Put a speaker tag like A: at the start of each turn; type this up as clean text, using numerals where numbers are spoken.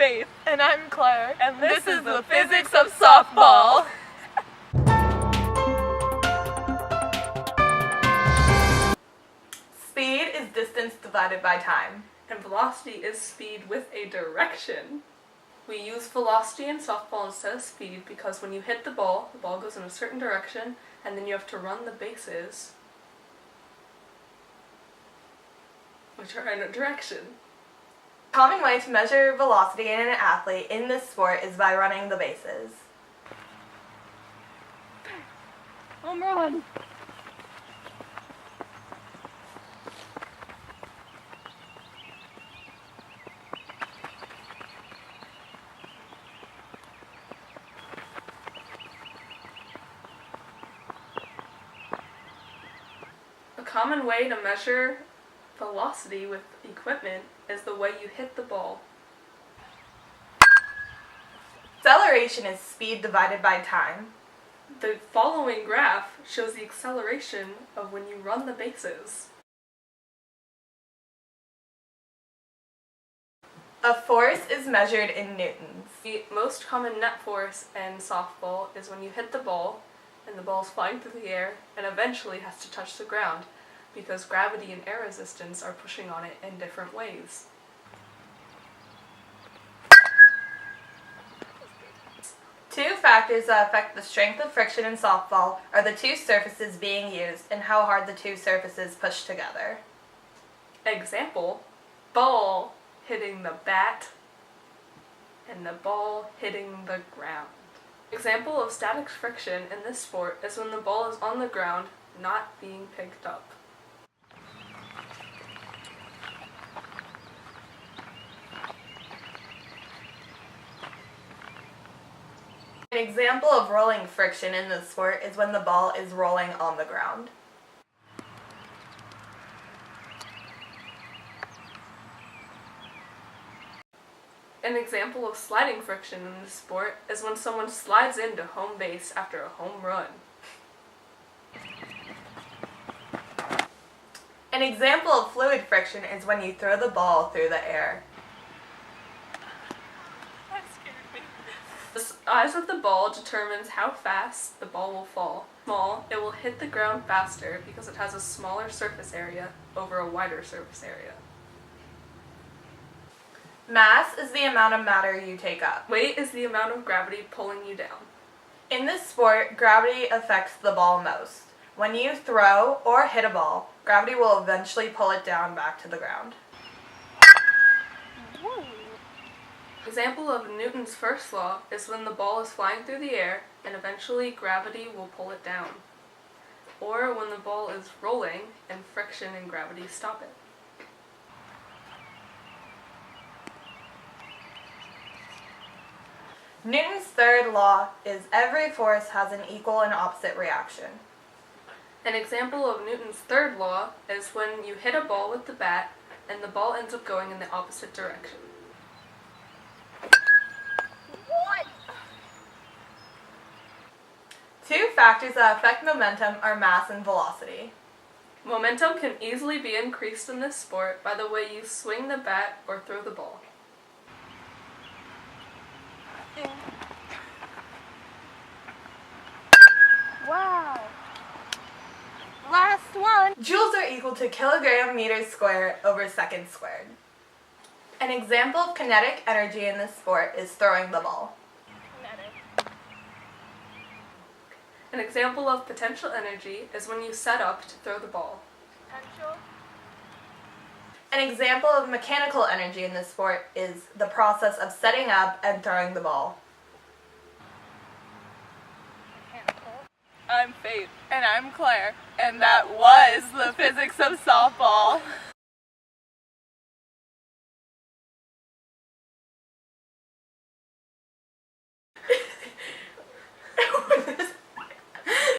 A: Faith.
B: And I'm Claire.
A: And this is the physics of softball.
B: Speed is distance divided by time.
A: And velocity is speed with a direction. We use velocity in softball instead of speed because when you hit the ball goes in a certain direction, and then you have to run the bases, which are in a direction.
B: A common way to measure velocity in an athlete in this sport is by running the bases.
A: Home run! A common way to measure velocity with equipment is the way you hit the ball.
B: Acceleration is speed divided by time.
A: The following graph shows the acceleration of when you run the bases.
B: A force is measured in newtons.
A: The most common net force in softball is when you hit the ball and the ball's flying through the air and eventually has to touch the ground because gravity and air resistance are pushing on it in different ways.
B: Two factors that affect the strength of friction in softball are the two surfaces being used and how hard the two surfaces push together.
A: Example, ball hitting the bat and the ball hitting the ground. Example of static friction in this sport is when the ball is on the ground, not being picked up.
B: An example of rolling friction in this sport is when the ball is rolling on the ground.
A: An example of sliding friction in this sport is when someone slides into home base after a home run.
B: An example of fluid friction is when you throw the ball through the air.
A: That scared me. The size of the ball determines how fast the ball will fall. Small, it will hit the ground faster because it has a smaller surface area over a wider surface area.
B: Mass is the amount of matter you take up.
A: Weight is the amount of gravity pulling you down.
B: In this sport, gravity affects the ball most. When you throw or hit a ball, gravity will eventually pull it down back to the ground.
A: Example of Newton's first law is when the ball is flying through the air and eventually gravity will pull it down. Or when the ball is rolling and friction and gravity stop it.
B: Newton's third law is every force has an equal and opposite reaction.
A: An example of Newton's third law is when you hit a ball with the bat and the ball ends up going in the opposite direction.
B: What? Two factors that affect momentum are mass and velocity.
A: Momentum can easily be increased in this sport by the way you swing the bat or throw the ball.
C: Wow. Last one.
B: Joules are equal to kilogram meters squared over seconds squared. An example of kinetic energy in this sport is throwing the ball.
C: Kinetic.
A: An example of potential energy is when you set up to throw the ball.
C: Potential.
B: An example of mechanical energy in this sport is the process of setting up and throwing the ball.
C: Mechanical.
A: I'm Faith.
B: And I'm Claire. And that was the physics of softball.